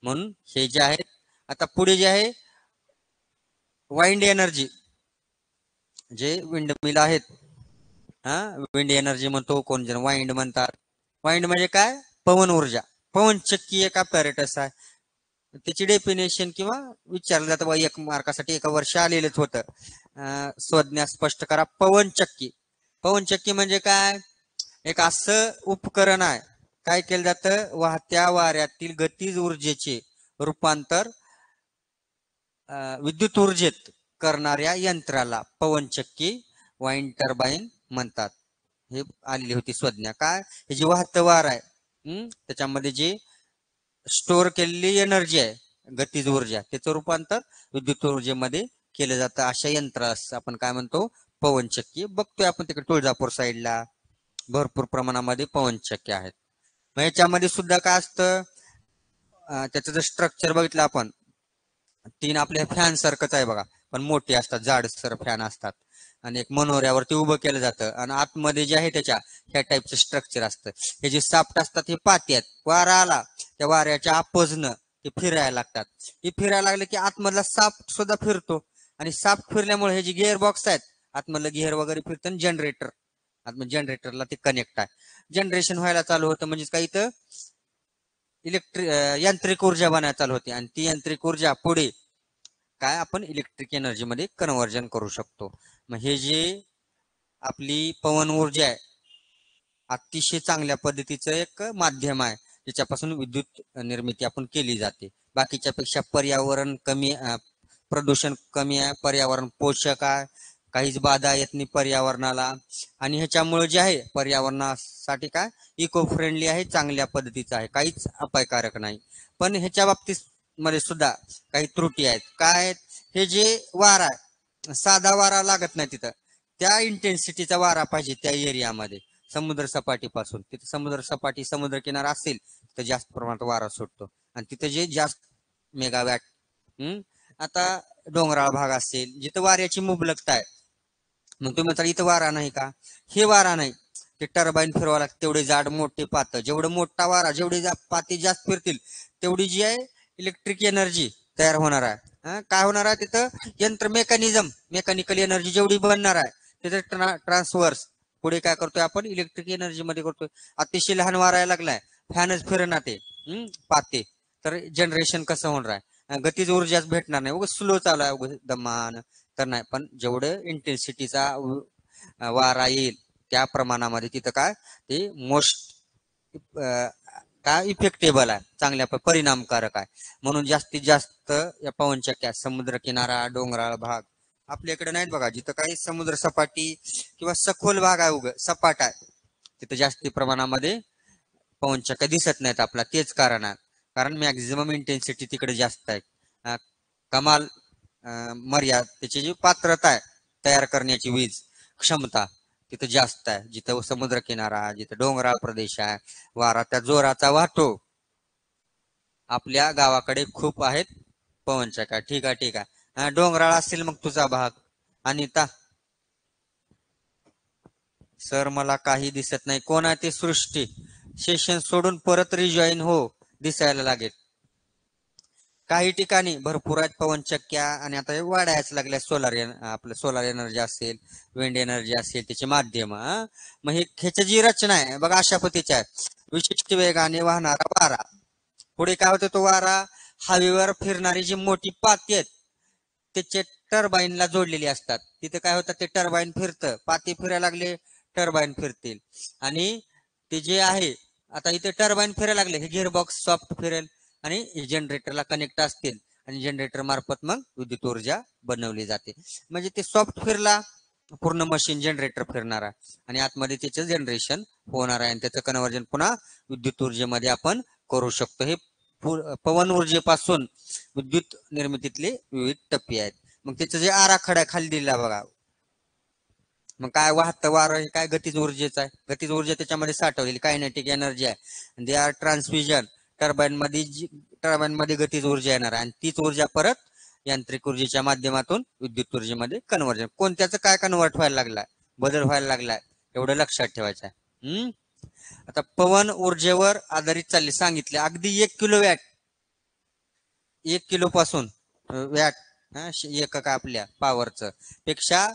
म्हणून हे जे आहे, आता पुढे जे आहे वाइंड एनर्जी, जे विंडमिल आहेत, विंड एनर्जी म्हणतो, कोण जण वाइंड म्हणतात. वाइंड म्हणजे काय? पवन ऊर्जा. पवन चक्की एक अपॅरेटस आहे. त्याची डेफिनेशन किंवा विचारलं जातं, एक मार्कासाठी एका वर्ष आलेलंच होतं. संज्ञा स्पष्ट करा. पवन चक्की. पवन चक्की म्हणजे काय? एक असं उपकरण आहे, काय केलं जातं, वाहत्या वाऱ्यातील गतीज ऊर्जेचे रूपांतर विद्युत ऊर्जेत करणाऱ्या यंत्राला पवन चक्की, वाइंड टर्बाईन म्हणतात. हे आलेली होती संज्ञा. काय? हे जे वाहतं वार आहे, त्याच्यामध्ये जे स्टोअर केलेली एनर्जी आहे, गतीज ऊर्जा, त्याचं रूपांतर विद्युत ऊर्जेमध्ये केलं जातं. अशा यंत्रास आपण काय म्हणतो? पवन चक्की. बघतोय आपण तिकडे तुळजापूर साईडला भरपूर प्रमाणामध्ये पवन चक्की आहेत. मग याच्यामध्ये सुद्धा काय असतं, त्याचं जर स्ट्रक्चर बघितलं आपण, 3 आपल्या फॅन सारखंच आहे बघा, पण मोठे असतात, जाडसर फॅन असतात, आणि एक मनोऱ्यावरती उभं केलं जातं, आणि आतमध्ये जे आहे त्याच्या ह्या टाईपचं स्ट्रक्चर असतं. हे जे साफ्ट असतात हे पाती आहेत. वारा आला, त्या वाऱ्याच्या आपोजनं ते फिरायला लागतात. हे फिरायला लागले की आतमधला साफ्ट सुद्धा फिरतो, आणि साफ्ट फिरल्यामुळे हे जे गिअर बॉक्स आहेत, आतमधलं गिअर वगैरे फिरतं, जनरेटर, आतमध्ये जनरेटरला ते कनेक्ट आहे. जनरेशन व्हायला चालू होतं, म्हणजे काही तर यांत्रिक ऊर्जा बनायला चालू होते, आणि ती यांत्रिक ऊर्जा पुढे काय आपण इलेक्ट्रिक एनर्जी मध्ये कन्व्हर्जन करू शकतो. मग हे जे आपली पवन ऊर्जा आहे, अतिशय चांगल्या पद्धतीचं एक माध्यम आहे, ज्याच्यापासून विद्युत निर्मिती आपण केली जाते. बाकीच्या पेक्षा पर्यावरण कमी, प्रदूषण कमी आहे, पर्यावरण पोषक आहे, काहीच बाधा येत नाही पर्यावरणाला, आणि ह्याच्यामुळे जे आहे पर्यावरणासाठी काय इको फ्रेंडली आहे, चांगल्या पद्धतीचं आहे, काहीच अपायकारक नाही. पण ह्याच्या बाबतीत मध्ये सुद्धा काही त्रुटी आहेत. काय? हे जे वारा आहे, साधा वारा लागत नाही तिथं, त्या इंटेन्सिटीचा वारा पाहिजे त्या एरियामध्ये. समुद्र सपाटीपासून, तिथे समुद्र सपाटी, समुद्र किनारा असेल तर जास्त प्रमाणात वारा सुटतो, आणि तिथे जे जास्त मेगावॅट, आता डोंगराळ भाग असेल जिथं वाऱ्याची मुबलकता आहे, मग तुम्ही म्हणता इथं वारा नाही का? हे वारा नाही, ते टर्बाईन फिरवा लागते, तेवढे जाड मोठे पात, जेवढं मोठा वारा, जेवढे पाती जास्त फिरतील तेवढी जी आहे इलेक्ट्रिक एनर्जी तयार होणार आहे. काय होणार आहे तिथं? यंत्र मेकॅनिकल एनर्जी जेवढी बनणार आहे तिथं ट्रान्सवर्स पुढे काय करतोय आपण? इलेक्ट्रिक एनर्जी मध्ये करतोय. अतिशय लहान वारा लागलाय, फॅनच फिरणार ते पाते, तर जनरेशन कसं होणार आहे? गतीज ऊर्जाच भेटणार नाही, उगाच स्लो चालू आहे दमान, तर नाही. पण जेवढं इंटेन्सिटीचा वारा येईल त्या प्रमाणामध्ये तिथं काय ते मोस्ट काय इफेक्टेबल आहे, चांगल्या परिणामकारक आहे. म्हणून जास्तीत जास्त या पवनचक्क्या समुद्र किनारा, डोंगराळ भाग आपल्याकडे नाहीत बघा, जिथं काही समुद्र सपाटी किंवा सखोल भाग आहे, सपाट आहे, तिथं जास्ती प्रमाणामध्ये पवनचक्क्या दिसत नाहीत आपला. तेच कारण आहे, कारण मॅक्झिमम इंटेन्सिटी तिकडे जास्त आहे. कमाल मर्यादा, त्याची जी पात्रता आहे तयार करण्याची वीज क्षमता तिथं जास्त आहे, जिथं समुद्र किनारा, जिथं डोंगराळ प्रदेश आहे, वारा त्या जोराचा वाहतो. आपल्या गावाकडे खूप आहेत पवनचक्क्या. ठीक आहे, ठीक आहे. डोंगराळ असेल मग तुझा भाग. अनिता सर मला काही दिसत नाही. कोण आहे ते? सृष्टी. सेशन सोडून परत रिजॉईन हो, दिसायला लागेल. काही ठिकाणी भरपूर आहेत पवनचक्क्या, आणि आता वाढायच लागल्या. आपलं सोलार एनर्जी असेल, विंड एनर्जी असेल, त्याचे माध्यम. मग ह्याची जी रचना आहे बघा अशा पद्धतीची आहे. विशिष्ट वेगाने वाहणारा वारा. पुढे काय होतं? तो वारा हवेवर फिरणारी जी मोठी पाती आहेत त्याचे टर्बाईनला जोडलेली असतात. तिथे काय होतं? ते टर्बाईन फिरतं, पाती फिरायला लागले टर्बाईन फिरतील, आणि ते जे आहे आता इथे टर्बाईन फिरायला लागले, हे गिअरबॉक्स सॉफ्ट फिरेल आणि जनरेटरला कनेक्ट असतील, आणि जनरेटर मार्फत मग विद्युत ऊर्जा बनवली जाते. म्हणजे ते सॉफ्ट फिरला, पूर्ण मशीन जनरेटर फिरणार आहे, आणि आतमध्ये त्याचं जनरेशन होणार आहे, आणि त्याचं कन्व्हर्जन पुन्हा विद्युत ऊर्जेमध्ये आपण करू शकतो. हे पवन ऊर्जेपासून विद्युत निर्मितीतले विविध टप्पे आहेत. मग त्याचं जे आराखडा खाली दिला बघा, मग काय वाहतं वारं हे काय गतीज ऊर्जेचं आहे. गतीज ऊर्जा त्याच्यामध्ये साठवलेली कायनेटिक एनर्जी आहे. दे आर ट्रान्सफ्युजन, टर्बाईन मध्ये गतीज ऊर्जा येणार आहे, आणि तीच ऊर्जा परत यांत्रिक ऊर्जेच्या माध्यमातून विद्युत ऊर्जेमध्ये कन्व्हर्जन. कोणत्याचं काय कन्वर्ट व्हायला लागलाय, बदल व्हायला लागलाय, एवढं लक्षात ठेवायचं आहे. आता पवन ऊर्जेवर आधारित चालले सांगितले, अगदी 1 किलोवॅट 1 किलो पासून वॅट एकक आपल्या पॉवरचं पेक्षा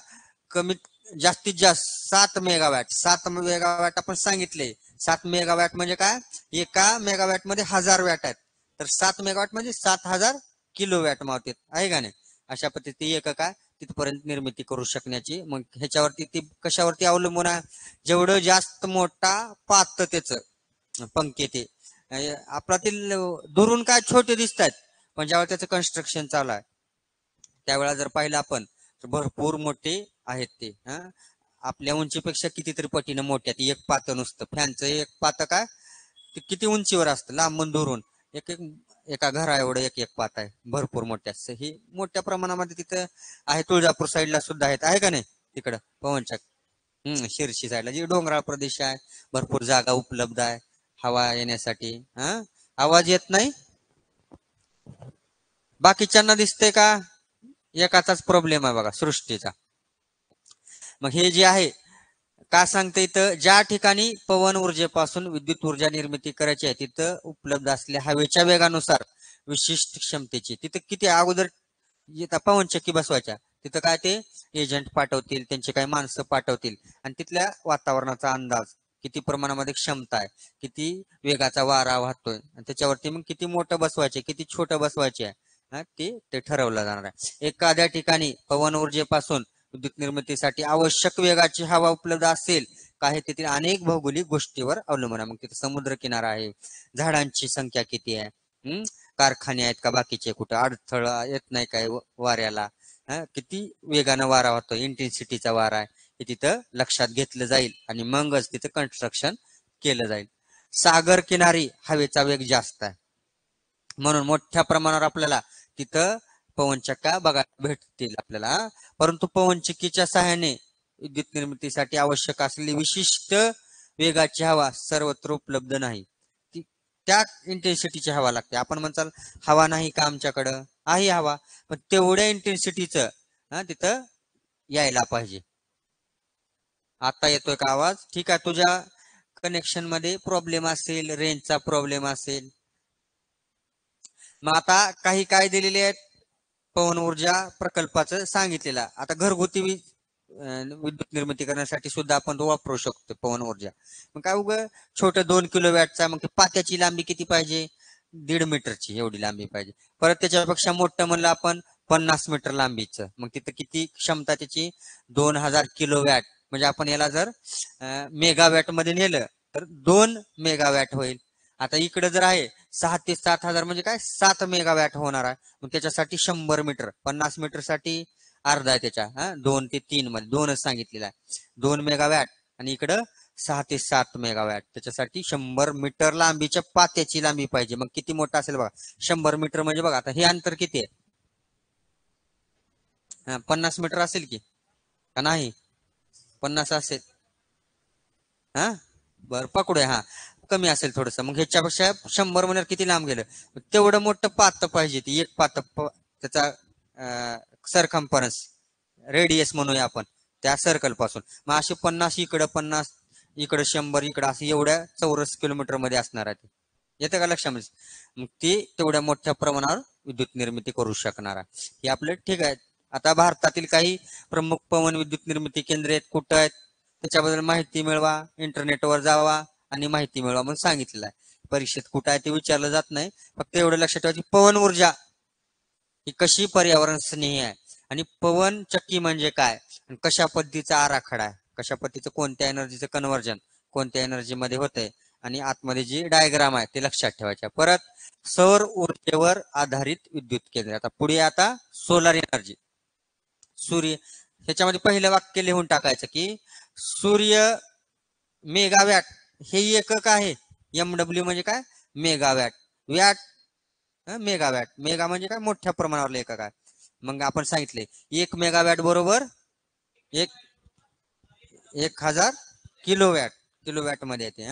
कमीत जास्तीत जास्त 7 मेगावॅट. 7 मेगावॅट आपण सांगितले. 7 मेगावॅट म्हणजे काय, एका मेगावॅट मध्ये 1000 वॅट आहेत. तर 7 मेगावॅट म्हणजे 7000 किलोवॅट मावते, आहे का नाही. अशा पद्धती एकक आहे तिथपर्यंत निर्मिती करू शकण्याची. मग ह्याच्यावरती ती कशावरती अवलंबून आहे, जेवढं जास्त मोठा पात त्याचं पंखे ते आपल्यातील दुरून काय छोटे दिसत आहेत, पण ज्यावेळेला त्याचं कन्स्ट्रक्शन चालू आहे त्यावेळेला जर पाहिलं आपण तर भरपूर मोठे आहेत ते. आपल्या उंचीपेक्षा कितीतरी पटीनं मोठे आहेत. एक पातं नुसतं फॅनचं एक पातं काय ते किती उंचीवर असतं, लांबून धरून एक एक एका घरा एवढं एक एक पात आहे, भरपूर मोठे असतं. ही मोठ्या प्रमाणामध्ये तिथं आहे. तुळजापूर साईडला सुद्धा आहेत, आहे का नाही तिकडं पवनचक्की. शिरशी साईडला जी डोंगराळ प्रदेश आहे, भरपूर जागा उपलब्ध आहे हवा येण्यासाठी. आवाज येत नाही, बाकीच्यांना दिसते का, एकाचाच प्रॉब्लेम आहे बघा सृष्टीचा. मग हे जे आहे का सांगते, इथं ज्या ठिकाणी पवन ऊर्जेपासून विद्युत ऊर्जा निर्मिती करायची आहे तिथं उपलब्ध असलेल्या हवेच्या वेगानुसार विशिष्ट क्षमतेची, तिथं किती अगोदर पवनचक्की बसवायच्या तिथं काय ते एजंट पाठवतील, त्यांचे काही माणसं पाठवतील आणि तिथल्या वातावरणाचा अंदाज, किती प्रमाणामध्ये क्षमता आहे, किती वेगाचा वारा वाहतोय आणि त्याच्यावरती मग किती मोठं बसवायचे किती छोटं बसवायचे आहे ते ठरवलं जाणार आहे. एखाद्या ठिकाणी पवन ऊर्जेपासून विद्युत निर्मितीसाठी आवश्यक वेगाची हवा उपलब्ध असेल काही तेथील अनेक भौगोलिक गोष्टीवर अवलंबून आहे. मग तिथे समुद्र किनारा आहे, झाडांची संख्या किती आहे, कारखाने आहेत का बाकीचे, कुठं अडथळा येत नाही काय वाऱ्याला, किती वेगानं वारा होतो, इंटेन्सिटीचा वारा आहे हे तिथं लक्षात घेतलं जाईल आणि मगच तिथं कन्स्ट्रक्शन केलं जाईल. सागर किनारी हवेचा वेग जास्त आहे म्हणून मोठ्या प्रमाणावर आपल्याला तिथं पवनचक्क्या बघायला भेटतील आपल्याला. परंतु पवनचक्कीच्या सहाय्याने विद्युत निर्मितीसाठी आवश्यक असलेली विशिष्ट वेगाची हवा सर्वत्र उपलब्ध नाही. त्या इंटेन्सिटीची हवा लागते. आपण म्हणताल हवा नाही का आमच्याकडं, आहे हवा, पण तेवढ्या इंटेन्सिटीचं तिथं यायला पाहिजे. आता येतोय का आवाज, ठीक आहे. तुझ्या कनेक्शन मध्ये प्रॉब्लेम असेल, रेंजचा प्रॉब्लेम असेल. मग आता काही काय दिलेले आहेत, पवन ऊर्जा प्रकल्पाचं सांगितलेलं. आता घरगुती विद्युत निर्मिती करण्यासाठी सुद्धा आपण तो वापरू शकतो पवन ऊर्जा. मग काय उग छोटं 2 किलो वॅटचा, मग पात्याची लांबी किती पाहिजे, 1.5 मीटरची एवढी लांबी पाहिजे. परत त्याच्यापेक्षा मोठं म्हणलं आपण 50 मीटर लांबीचं, मग तिथं किती क्षमता त्याची, 2000 किलोवॅट. म्हणजे आपण याला जर मेगावॅट मध्ये नेलं तर 2 मेगावॅट होईल. आता इकडे जर आहे 6 ते 7 हजार म्हणजे काय 7 मेगावॅट होणार आहे. मग त्याच्यासाठी 100 मीटर, 50 मीटर साठी अर्धा आहे त्याच्या 2 ते 3 मध्ये 2च सांगितलेला आहे. 2 मेगावॅट आणि इकडं 6 ते 7 मेगावॅट, त्याच्यासाठी 100 मीटर लांबीच्या पात्याची लांबी पाहिजे. मग किती मोठा असेल बघा, 100 मीटर म्हणजे बघा आता हे अंतर किती आहे, 50 मीटर असेल की का नाही, 50 असेल. हा बर पकडूया, कमी असेल थोडस. मग ह्याच्यापेक्षा 100 म्हणजे किती लांब गेलं, तेवढं मोठं पात पाहिजे. ती एक पात त्याचा सरकम्फरन्स रेडियस म्हणूया आपण त्या सर्कल पासून. मग असे 50 इकडं 50 इकडं 100 इकडं असं एवढ्या चौरस किलोमीटर मध्ये असणार आहे ते. येतं का लक्षामध्ये, मग ते तेवढ्या मोठ्या प्रमाणावर विद्युत निर्मिती करू शकणार आहे. हे आपलं ठीक आहे. आता भारतातील काही प्रमुख पवन विद्युत निर्मिती केंद्रे आहेत, कुठं आहेत त्याच्याबद्दल माहिती मिळवा, इंटरनेटवर जावा आणि माहिती मिळवा म्हणून सांगितलेलं आहे. परीक्षेत कुठं आहे ते विचारलं जात नाही, फक्त एवढं लक्षात ठेवायची पवन ऊर्जा ही कशी पर्यावरण स्नेही आहे आणि पवन चक्की म्हणजे काय, कशा पद्धतीचा आराखडा आहे, कशा पद्धतीचं कोणत्या एनर्जीचं कन्व्हर्जन कोणत्या एनर्जी मध्ये होतंय आणि आतमध्ये जी डायग्राम आहे ते लक्षात ठेवायच्या. परत सौर ऊर्जेवर आधारित विद्युत केंद्र. आता पुढे आता सोलार एनर्जी, सूर्य. ह्याच्यामध्ये पहिलं वाक्य लिहून टाकायचं की सूर्य मेगावॅट हे एकक आहे. MW म्हणजे काय, मेगावॅट. वॅट मेगावॅट, मेगा म्हणजे काय मोठ्या प्रमाणावर एकक आहे. मग आपण सांगितले 1 मेगावॅट बरोबर 1000 किलोवॅट, किलोवॅट मध्ये येते.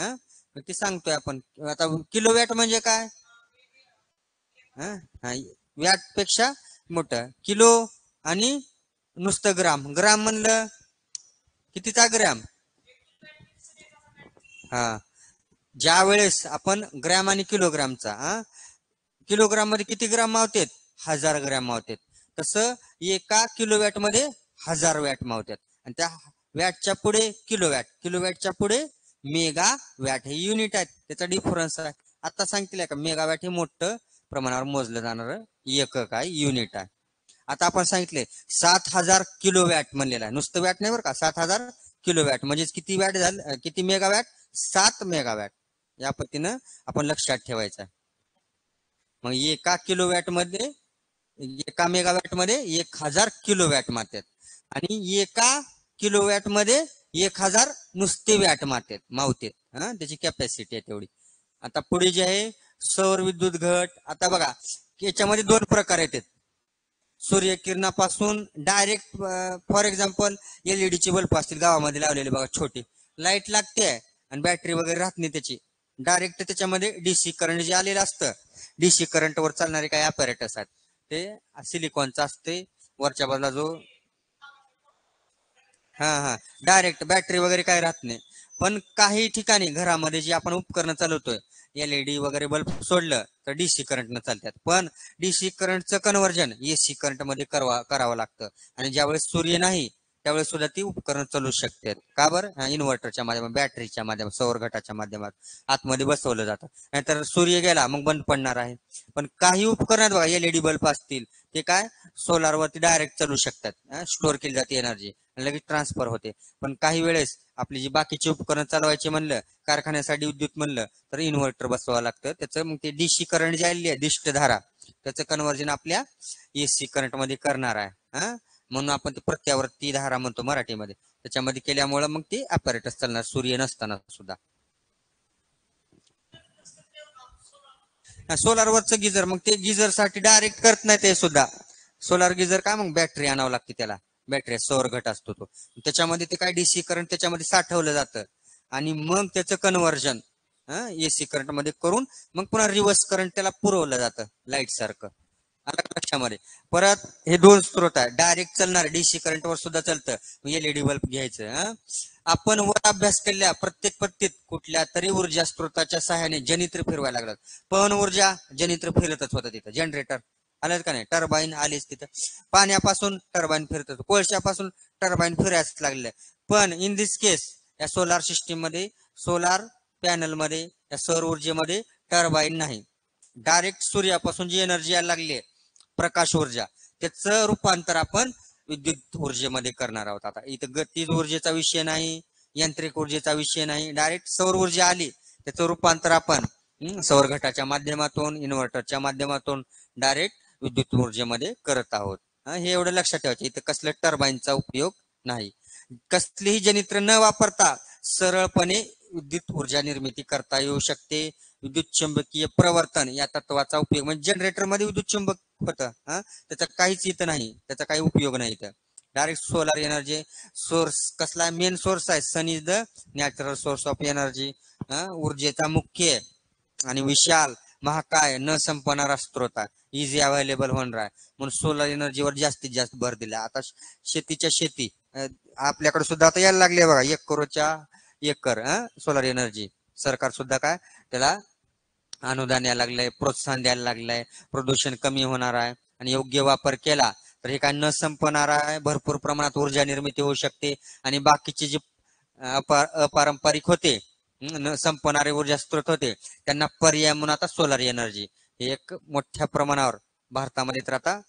मग ते सांगतोय आपण. आता किलोवॅट म्हणजे काय, वॅट पेक्षा मोठं. किलो आणि नुसतं ग्राम, ग्राम म्हणलं कितीचा ग्रॅम. हा ज्या वेळेस आपण ग्रॅम आणि किलोग्रामचा किलोग्राम मध्ये किती ग्राम मावतात? 1000 ग्रॅम मावतात. तसं एका किलोवॅट मध्ये 1000 वॅट मावतात. आणि त्या वॅटच्या पुढे किलोवॅट, किलोवॅटच्या पुढे मेगा वॅट, हे युनिट आहेत, त्याचा डिफरन्स आहे. आता सांगितलं का मेगावॅट हे मोठं प्रमाणावर मोजलं जाणार एकक आहे, युनिट आहे. आता आपण सांगितले 7000 किलोवॅट म्हणलेला आहे, नुसतं वॅट नाही बरं का, 7000 किलोवॅट म्हणजेच किती वॅट झालं, किती मेगावॅट? 7 मेगावॅट. या पद्धतीनं आपण लक्षात ठेवायचं आहे. मग एका मेगावॅट मध्ये 1000 किलोवॅट मारतात आणि एका किलोवॅट मध्ये 1000 नुसते वॅट मावते. त्याची कॅपॅसिटी आहे तेवढी. आता पुढे जे आहे सौर विद्युत घट. आता बघा याच्यामध्ये दोन प्रकार येतात. सूर्यकिरणापासून डायरेक्ट, फॉर एक्झाम्पल एलईडी चे बल्ब असतील गावामध्ये लावलेले बघा, छोटे लाईट लागते आणि बॅटरी वगैरे राहत नाही त्याची, डायरेक्ट त्याच्यामध्ये डीसी करंट जे आलेलं असतं, डीसी करंट वर चालणारे काही अपॅरेटस आहेत, ते सिलिकॉनचा असते वरच्या बाजूला जो, डायरेक्ट बॅटरी वगैरे काही राहत नाही. पण काही ठिकाणी घरामध्ये जे आपण उपकरण चालवतोय, एलईडी वगैरे बल्ब सोडलं तर डीसी करंट न चालतात. पण डीसी करंटचं कन्व्हर्जन एसी करंट मध्ये करावं लागतं. आणि ज्यावेळेस सूर्य नाही त्यावेळेस सुद्धा ती उपकरण चालू शकतात. का बरं? इन्व्हर्टरच्या माध्यमात, बॅटरीच्या माध्यमात, सौर घटाच्या माध्यमात आतमध्ये बसवलं जातं. नाहीतर सूर्य गेला मग बंद पडणार आहे. पण काही उपकरणात बघा एलईडी बल्ब असतील, ते काय सोलार वरती डायरेक्ट चालू शकतात, स्टोअर केली जाते एनर्जी, लगेच ट्रान्सफर होते. पण काही वेळेस आपली जी बाकीची उपकरण चालवायची म्हणलं, कारखान्यासाठी विद्युत म्हणलं, तर इन्व्हर्टर बसवावं लागतं. त्याचं मग ते डीसी करंट जे आलेली आहे, दिष्ट धारा, त्याचं कन्व्हर्जन आपल्या एसी करंट मध्ये करणार आहे. म्हणून आपण ते प्रत्यावर्ती धारा म्हणतो मराठीमध्ये. त्याच्यामध्ये केल्यामुळे मग ते अपॅरेटस चालणार सूर्य नसताना सुद्धा. सोलार वरचं गिजर, मग ते गिजर साठी डायरेक्ट करत नाही ते सुद्धा. सोलार गिजर काय, मग बॅटरी आणावं लागते त्याला, बॅटरी सौर घट असतो तो, त्याच्यामध्ये ते काय डीसी करंट त्याच्यामध्ये साठवलं जातं आणि मग त्याचं कन्व्हर्जन एसी करंट मध्ये करून मग पुन्हा रिव्हर्स करंट त्याला पुरवलं जातं लाईट सारखं. आलं लक्षामध्ये? परत हे दोन स्त्रोत आहे, डायरेक्ट चालणार डीसी करंट वर सुद्धा चालतं. एलईडी बल्ब घ्यायचं. आपण वर अभ्यास केलेल्या प्रत्येक पत्तीत कुठल्या तरी ऊर्जा स्त्रोताच्या सहाय्याने जनित्र फिरवायला लागतात. पवन ऊर्जा जनित्र फिरतच होतं तिथं, जनरेटर आलं का नाही, टर्बाईन आलीच तिथं, पाण्यापासून टर्बाईन फिरत होतं, कोळशापासून टर्बाईन फिरायच लागले. पण इन दिस केस या सोलार सिस्टीम मध्ये, सोलार पॅनल मध्ये, या सौर ऊर्जेमध्ये टर्बाईन नाही. डायरेक्ट सूर्यापासून जी एनर्जी यायला लागली, प्रकाश ऊर्जा, त्याचं रूपांतर आपण विद्युत ऊर्जेमध्ये करणार आहोत. आता इथं गतीज ऊर्जेचा विषय नाही, यांत्रिक ऊर्जेचा विषय नाही, डायरेक्ट सौर ऊर्जा आली, त्याचं रूपांतर आपण सौर घटाच्या माध्यमातून, इन्व्हर्टरच्या माध्यमातून डायरेक्ट विद्युत ऊर्जेमध्ये करत आहोत. हे एवढं लक्षात ठेवायचं, इथं कसलं टर्बाईनचा उपयोग नाही. कसलीही जनित्र न वापरता सरळपणे विद्युत ऊर्जा निर्मिती करता येऊ शकते. विद्युत चुंबकीय प्रवर्तन या तत्वाचा उपयोग, म्हणजे जनरेटर मध्ये विद्युत चुंबक होतं, त्याचा काहीच इथं नाही, त्याचा काही उपयोग नाही इथं. डायरेक्ट सोलार एनर्जी सोर्स कसला, मेन सोर्स आहे, sun is the natural source of energy. ऊर्जेचा मुख्य आणि विशाल, महाकाय, न संपणारा स्त्रोत आहे, इझी अवेलेबल होणार आहे. म्हणून सोलर एनर्जीवर जास्तीत जास्त भर दिला. आता शेतीच्या शेती आपल्याकडे सुद्धा आता यायला लागले बघा, 1 करोडच्या एकर सोलर एनर्जी. सरकार सुद्धा काय त्याला अनुदान द्यायला लागलंय, प्रोत्साहन द्यायला लागलंय, प्रदूषण कमी होणार आहे. आणि योग्य वापर केला तर हे काय न संपणार आहे, भरपूर प्रमाणात ऊर्जा निर्मिती होऊ शकते. आणि बाकीचे जे अपारंपरिक होते, न संपणारे ऊर्जा स्त्रोत होते, त्यांना पर्याय म्हणून आता सोलर एनर्जी हे एक मोठ्या प्रमाणावर भारतामध्ये तर आता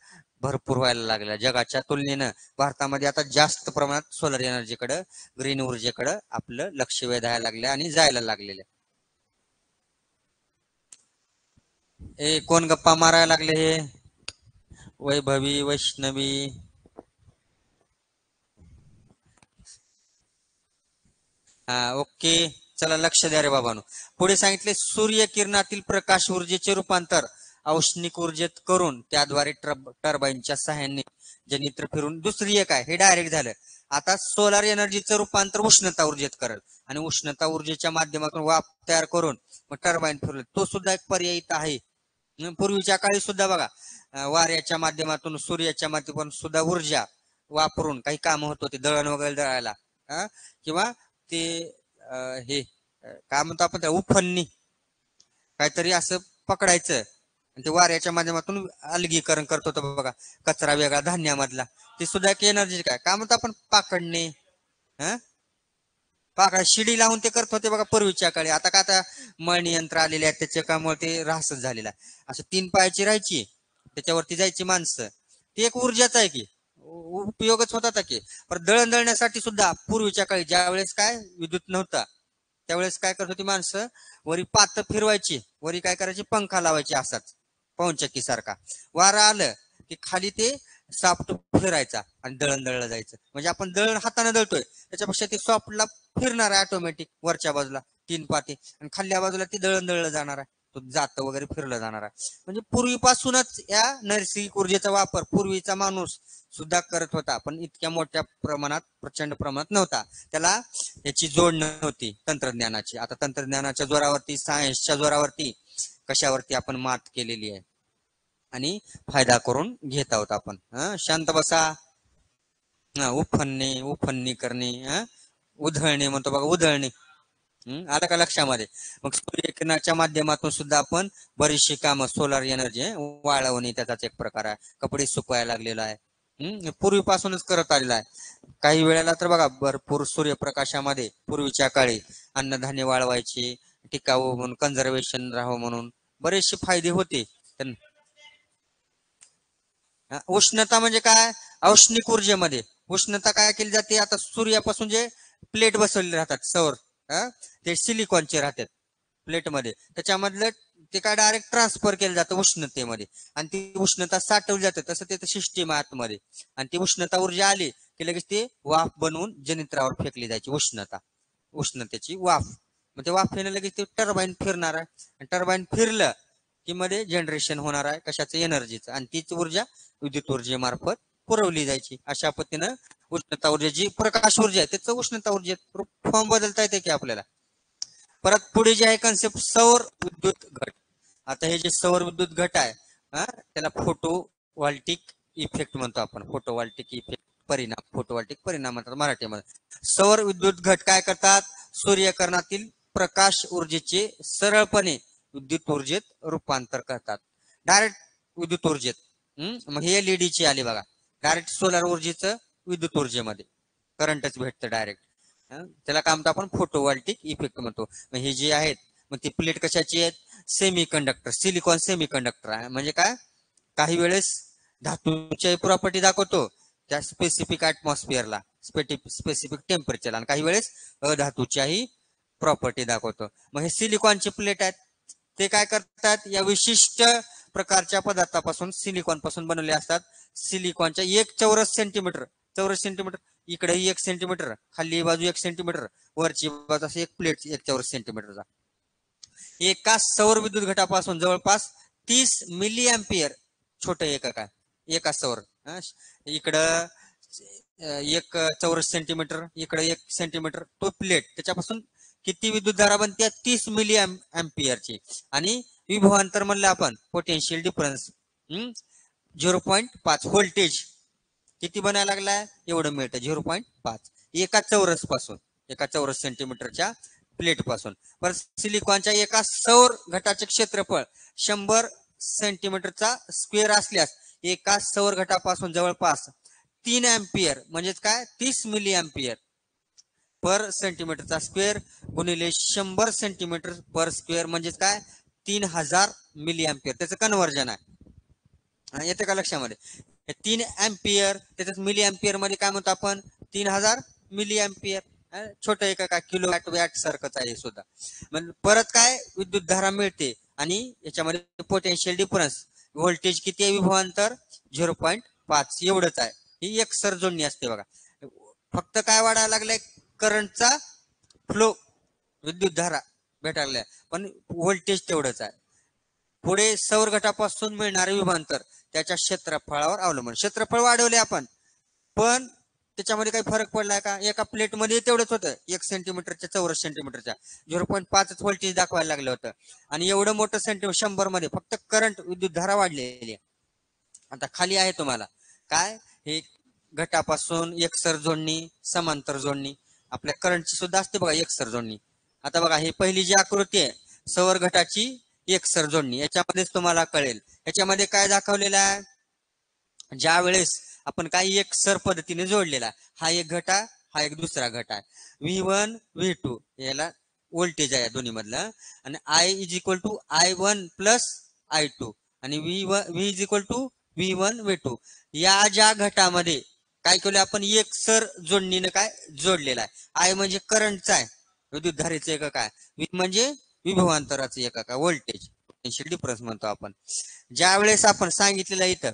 भरपूर व्हायला लागला. जगाच्या तुलनेनं भारतामध्ये आता जास्त प्रमाणात सोलर एनर्जीकडे, ग्रीन ऊर्जेकडे आपलं लक्ष वेधायला लागलं आणि जायला लागलेलं. कोण गप्पा मारायला लागले? हे वैभवी, वैष्णवी. ओके, चला लक्ष द्या रे बाबांनो. पुढे सांगितले सूर्य किरणातील प्रकाश ऊर्जेचे रूपांतर औष्णिक ऊर्जेत करून त्याद्वारे टर्बाईनच्या सहाय्याने जनित्र फिरून दुसरी एक आहे, हे डायरेक्ट झालं. आता सोलार एनर्जीचं रूपांतर उष्णता ऊर्जेत करेल आणि उष्णता ऊर्जेच्या माध्यमातून वाफ तयार करून मग टर्बाईन फिरलं, तो सुद्धा एक पर्याय इथं आहे. पूर्वीच्या काळी सुद्धा बघा, वाऱ्याच्या माध्यमातून, सूर्याच्या माध्यमातून सुद्धा ऊर्जा वापरून काही काम होत होते, दळण वगैरे दळायला, किंवा ते हे काय म्हणतो आपण त्या उफन्नी काहीतरी असं पकडायचं ते वाऱ्याच्या माध्यमातून अलगीकरण करत होतं बघा, कचरा वेगळा धान्यामधला, ते सुद्धा एक एनर्जी काय काम होतं. आपण पाकडणे, हा पाकड शिडी लावून ते करत होते बघा पूर्वीच्या काळी. आता का आता मळणी यंत्र आलेले आहेत, त्याच्या कामामुळे ते ऱ्हासच झालेला आहे. असं 3 पायाची राहायची, त्याच्यावरती जायची माणसं, ती एक ऊर्जाच आहे की, उपयोगच होता की. पण दळण दळण्यासाठी सुद्धा पूर्वीच्या काळी ज्या वेळेस काय विद्युत नव्हता, त्यावेळेस काय करत होती माणसं, वरी पात फिरवायची, वरी काय करायची, पंखा लावायची असाच पवनचक्की सारखा. वारा आलं की खाली ते सापट फिरायचा आणि दळण दळलं जायचं. म्हणजे आपण दळण हाताने दळतोय, त्याच्यापेक्षा ते सॉफ्टला फिरणार आहे ऑटोमॅटिक वरच्या बाजूला 3 पाते, आणि खाल्ल्या बाजूला ते दळण दळलं जाणार आहे, तो जात वगैरे फिरलं जाणार आहे. म्हणजे पूर्वीपासूनच या नैसर्गिक ऊर्जेचा वापर पूर्वीचा माणूस सुद्धा करत होता, पण इतक्या मोठ्या प्रमाणात, प्रचंड प्रमाणात नव्हता. त्याला याची जोड नव्हती तंत्रज्ञानाची. आता तंत्रज्ञानाच्या जोरावरती, सायन्सच्या जोरावरती कशावरती आपण मात केलेली आहे आणि फायदा करून घेत आहोत आपण. शांत बसा. उफन्ने, उफन्नी करणे, उधळणे म्हणतो बघा, उधळणे. आलं का लक्षामध्ये. मग सूर्यकिरणाच्या माध्यमातून सुद्धा आपण बरीचशी कामं, सोलार एनर्जी, वाळवणे त्याचाच एक प्रकार आहे, कपडे सुकवायला लागलेला आहे. पूर्वीपासूनच करत आलेला आहे. काही वेळेला तर बघा, भरपूर सूर्यप्रकाशामध्ये पूर्वीच्या काळी अन्नधान्य वाळवायचे, टिकाऊ म्हणून, कन्झर्वेशन राहावं म्हणून बरेचसे फायदे होते. उष्णता म्हणजे काय, औष्णिक ऊर्जेमध्ये उष्णता काय केली जाते. आता सूर्यापासून जे प्लेट बसवलेले राहतात सौर, ते सिलिकॉनचे राहतात प्लेटमध्ये, त्याच्यामधलं ते काय डायरेक्ट ट्रान्सफर केलं जातं उष्णतेमध्ये, आणि ती उष्णता साठवली जाते. तसं ते सिस्टीम आतमध्ये, आणि ती उष्णता ऊर्जा आली की लगेच ते वाफ बनवून जनित्रावर फेकली जायची उष्णता, उष्णतेची वाफ. मग ते वाफेने लगेच ते टर्बाईन फिरणार आहे, आणि टर्बाईन फिरलं की मध्ये जनरेशन होणार आहे कशाचं, एनर्जीचं, आणि तीच ऊर्जा विद्युत ऊर्जेमार्फत पुरवली जायची. अशा पद्धतीनं उष्णता ऊर्जा, जी प्रकाश ऊर्जा आहे त्याचं उष्णता ऊर्जेत फॉर्म बदलता येते की आपल्याला. परत पुढे जे आहे कन्सेप्ट, सौर विद्युत घट. आता हे जे सौर विद्युत घट आहे, त्याला फोटो व्हॉल्टिक इफेक्ट म्हणतो आपण, फोटो व्हॉल्टिक इफेक्ट, परिणाम, फोटो व्हॉल्टिक परिणाम म्हणतात मराठीमध्ये. सौर विद्युत घट काय करतात, सूर्यकिरणातील प्रकाश ऊर्जेचे सरळपणे विद्युत ऊर्जेत रूपांतर करतात, डायरेक्ट विद्युत ऊर्जेत. मग हे एलईडी ची आली बघा, डायरेक्ट सोलार ऊर्जेचं विद्युत ऊर्जेमध्ये करंटच भेटतं डायरेक्ट. त्याला काय म्हणतो आपण, फोटो व्हॉल्टिक इफेक्ट म्हणतो. मग हे जे आहेत, मग ती प्लेट कशाची आहेत, semi conductor, silicon semi conductor आहे. म्हणजे काय, काही वेळेस धातूच्या प्रॉपर्टी दाखवतो त्या स्पेसिफिक ऍटमॉस्फिअरला, स्पेसिफिक टेम्परेचरला, आणि काही वेळेस अधातूच्याही प्रॉपर्टी दाखवतो. मग हे सिलिकॉनचे प्लेट आहेत, ते काय करतात, या विशिष्ट प्रकारच्या पदार्थापासून, सिलिकॉन पासून बनवले असतात. सिलिकॉनच्या 1 चौरस सेंटीमीटर, इकडे 1 सेंटीमीटर, खाली बाजू 1 सेंटीमीटर, वरची बाजू असं एक प्लेट 1 चौरस सेंटीमीटरचा. एका सौर विद्युत घटापासून जवळपास 30 मिली अँपियर छोटं एकक आहे, एका सौर. इकडं 1 चौरस सेंटीमीटर, इकडे 1 सेंटीमीटर, तो प्लेट, त्याच्यापासून किती विद्युतधारा बनते, 30 मिली अँपियरची. आणि विभवांतर म्हणलं आपण, पोटेन्शियल डिफरन्स 0.5 व्होल्टेज किती बनायला लागलाय, एवढं मिळतं 0.5 एका चौरस पासून, एका चौरस सेंटीमीटरच्या प्लेट पासून. पण सिलिकॉनच्या एका सौर घटाचे क्षेत्रफळ 100 सेंटीमीटरचा स्क्वेअर असल्यास एका सौर घटापासून जवळपास 3 अँपियर, म्हणजेच काय, 30 मिली अँपियर पर सेंटीमीटरचा स्क्वेअर गुणिले 100 सेंटीमीटर पर स्क्वेअर, म्हणजेच काय, 3000 मिली अँपियर. त्याचं कन्व्हर्जन आहे, येते का लक्षामध्ये. 3 अँपियर, त्याच्यात मिली अँपियर मध्ये काय म्हणतो आपण, 3000 मिली अँपियर. छोटं एक काय, किलो वॅट सारखंच आहे सुद्धा. मग परत काय, विद्युत धारा मिळते, आणि याच्यामध्ये पोटेन्शियल डिफरन्स, व्होल्टेज किती आहे, विभवांतर 0.5 एवढंच आहे. ही एकसर जोडणी असते बघा. फक्त काय वाढायला लागलंय, करंटचा फ्लो, विद्युत धारा भेटायला, पण व्होल्टेज तेवढंच आहे. पुढे सौर घटापासून मिळणारे विभवांतर त्याच्या क्षेत्रफळावर अवलंबून. क्षेत्रफळ वाढवले आपण, पण त्याच्यामध्ये काही फरक पडलाय का, एका प्लेटमध्ये तेवढंच होतं, 1 सेंटीमीटरच्या चौरस सेंटीमीटरच्या 0.5 व्होल्टेज दाखवायला लागलं होतं, आणि एवढं मोठं सेंटीमीटर 100 मध्ये फक्त करंट, विद्युत धारा वाढलेली आहे. आता खाली आहे तुम्हाला काय, हे घटापासून एकसर जोडणी, समांतर जोडणी, आपल्या करंटची सुद्धा असते बघा एकसर जोडणी. आता बघा, ही पहिली जी आकृती आहे सौर घटाची एकसर जोडणी याच्यामध्येच तुम्हाला कळेल. याच्यामध्ये काय दाखवलेलं आहे, ज्या वेळेस आपण काही एकसर पद्धतीने जोडलेला, हा एक घट आहे, हा एक दुसरा घट आहे. V1 V2 याला व्होल्टेज आहे दोन्ही मधलं, आणि I is equal to I1 plus I2 आणि V is equal to V1 V2. या ज्या घटामध्ये काय केलं आपण, एकसर जोडणीने काय जोडलेला आहे. I म्हणजे करंटचा आहे, विद्युतधारेचं एकक आहे. V म्हणजे विभवांतराचं एकक आहे, व्होल्टेज पोटेन्शियल डिफरन्स म्हणतो आपण. ज्या वेळेस आपण सांगितलेलं इथं,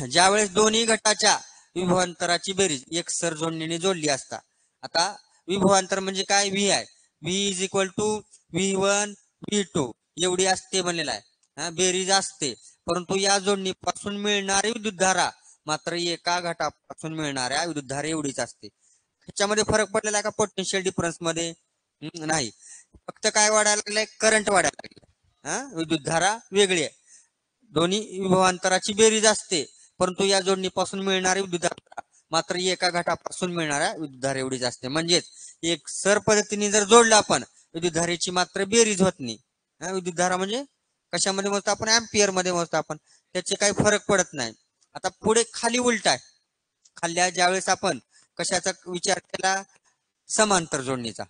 ज्यावेळेस दोन्ही घटाच्या विभवांतराची बेरीज एकसर जोडणीने जोडली असता. आता विभवांतर म्हणजे काय, व्ही आहे, V is equal to V1 V2 एवढी असते म्हणलेला आहे. बेरीज असते, परंतु या जोडणीपासून मिळणारी विद्युतधारा मात्र एका घटापासून मिळणाऱ्या विद्युतधारा एवढीच असते. ह्याच्यामध्ये फरक पडलेला आहे का पोटेन्शियल डिफरन्स मध्ये? नाही. फक्त काय वाढायला लागलंय, करंट वाढायला लागले, विद्युतधारा वेगळी आहे. दोन्ही विभवांतराची बेरीज असते, परंतु या जोडणीपासून मिळणारी विद्युतधारा मात्र एका घटापासून मिळणाऱ्या विद्युतधारा एवढीच असते. म्हणजेच एक सर पद्धतीने जर जोडलं आपण, विद्युतधारेची मात्र बेरीज होत नाही. विद्युतधारा म्हणजे कशामध्ये मोजतो आपण, अँपियर मध्ये मोजतो आपण, त्याचे काही फरक पडत नाही. आता पुढे खाली उलट आहे. खाल्ल्या ज्यावेळेस आपण कशाचा विचार केला, समांतर जोडणीचा.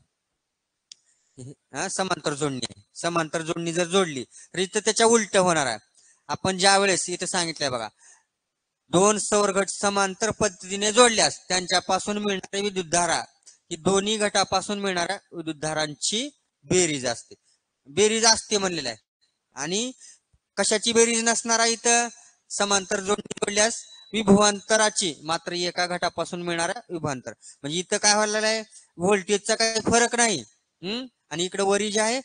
समांतर जोडणी आहे, समांतर जोडणी जर जोडली तर इथं त्याच्या उलट होणार आहे. आपण ज्या वेळेस इथं सांगितलंय बघा, दोन सौर घट समांतर पद्धतीने जोडल्यास त्यांच्यापासून मिळणारी विद्युतधारा ही दोन्ही घटापासून मिळणाऱ्या विद्युतधारांची बेरीज असते. बेरीज असते म्हणलेलं आहे. आणि कशाची बेरीज नसणार आहे इथं, समांतर जोडणी जोडल्यास विभवांतराची मात्र एका घटापासून मिळणाऱ्या विभवांतर. म्हणजे इथं काय व्हायला आहे, व्होल्टेजचा काही फरक नाही, आणि इकडे वरी जे आहे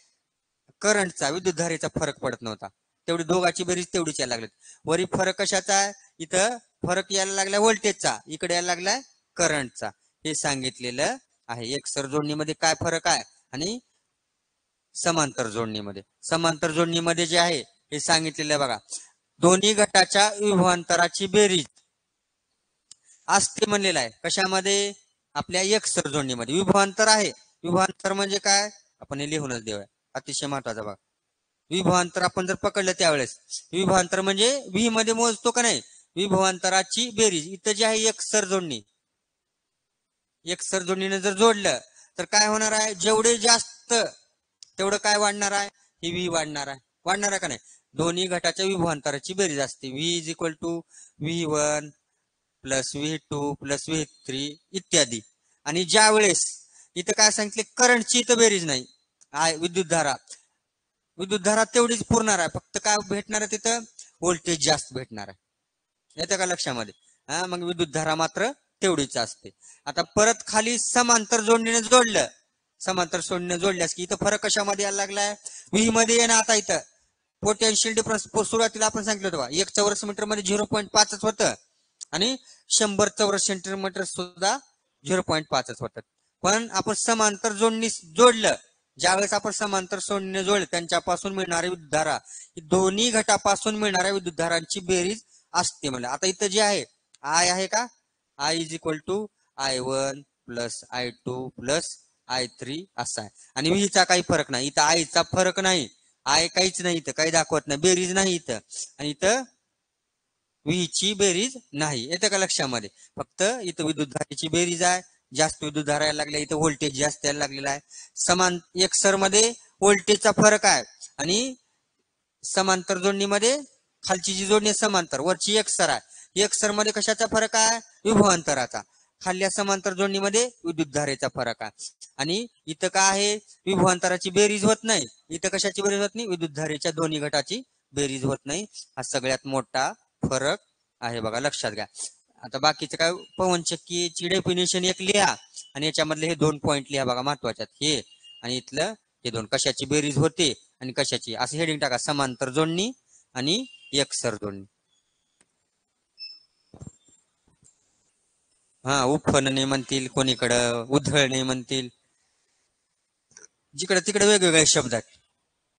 करंटचा, विद्युतधारेचा फरक पडत नव्हता. तेवढी दोघांची बेरीज तेवढीच यायला लागली. वरी फरक कशाचा आहे, इथं फरक यायला लागला व्होल्टेजचा, इकडे यायला लागलाय करंटचा. हे सांगितलेलं आहे. एकसर जोडणीमध्ये काय फरक आहे आणि समांतर जोडणीमध्ये. समांतर जोडणीमध्ये जे आहे हे सांगितलेलं आहे बघा, दोन्ही घटाच्या विभवांतराची बेरीज असते म्हणलेलं आहे. कशामध्ये, आपल्या एकसर जोडणीमध्ये. विभवांतर आहे, विभवांतर म्हणजे काय आपण हे लिहूनच देऊया, अतिशय महत्वाचा बघा. विभवांतर आपण जर पकडलं त्यावेळेस, विभवांतर म्हणजे व्ही मध्ये मोजतो का नाही, विभवांतराची बेरीज. इथं जे आहे एकसर जोडणी, एकसर जोडणीने जर जोडलं तर काय होणार आहे, जेवढे जास्त तेवढं काय वाढणार आहे, ही व्ही वाढणार आहे. वाढणार आहे का नाही, दोन्ही घटाच्या विभवांतराची बेरीज असते. V is equal to V1 plus V2 plus V3 इत्यादी. आणि ज्या वेळेस इथं काय सांगितले, करंटची इथं बेरीज नाही, विद्युतधारा, विद्युतधारा तेवढीच पुरणार आहे, फक्त काय भेटणार आहे तिथं, व्होल्टेज जास्त भेटणार आहे. येतं का लक्षामध्ये? मग विद्युतधारा मात्र तेवढीच असते. आता परत खाली समांतर जोडणीने जोडलं, समांतर जोडणीने जोडल्यास की इथं फरक कशामध्ये यायला लागलाय, व्ही मध्ये आहे ना. आता इथं पोटेन्शियल डिफरन्स सुरुवातीला आपण सांगितलं होतं, 1 चौरस मीटर मध्ये 0.5 होतं आणि 100 चौरस सेंटीमीटर सुद्धा 0.5 होतं. पण आपण समांतर जोडणी जोडलं, ज्यावेळेस आपण समांतर जोडणीने जोडलं त्यांच्यापासून मिळणारी विद्युतधारा ही दोन्ही घटापासून मिळणाऱ्या विद्युतधारांची बेरीज असते म्हणलं. आता इथं जे आहे आय आहे का, I is equal to I1 plus I2 plus I3 असा आहे. आणि व्हीचा काही फरक नाही, इथं आयचा फरक नाही, आय काहीच नाही, इथं काही दाखवत नाही, बेरीज नाही इथं. आणि इथं व्हीची बेरीज नाही. येतं का लक्षामध्ये? फक्त इथं विद्युतधारेची बेरीज आहे, जास्त विद्युतधारा यायला लागल्या, इथं व्होल्टेज जास्त यायला लागलेला आहे. समान एकसर मध्ये व्होल्टेजचा फरक आहे आणि समांतर जोडणीमध्ये खालची जी जोडणी समांतर, वरची एकसर आहे. एकसर मध्ये कशाचा फरक आहे, विभवांतराचा. खाल्ल्या समांतर जोडणीमध्ये विद्युतधारेचा फरक आहे. आणि इथं काय आहे, विभवांतराची बेरीज होत नाही, इथं कशाची बेरीज होत नाही, विद्युतधारेच्या दोन्ही घटाची बेरीज होत नाही. हा सगळ्यात मोठा फरक आहे बघा, लक्षात घ्या. आता बाकीचं काय, पवनचक्कीची डेफिनेशन एक लिहा आणि याच्यामधले हे 2 पॉइंट लिहा बघा, महत्वाच्यात हे आणि इथलं हे 2, कशाची बेरीज होते आणि कशाची, असं हेडिंग टाका, समांतर जोडणी आणि एकसर जोडणी. उपफलने म्हणतील कोणीकडं, उधळणे म्हणतील, जिकडे तिकडे वेगवेगळे शब्द आहेत.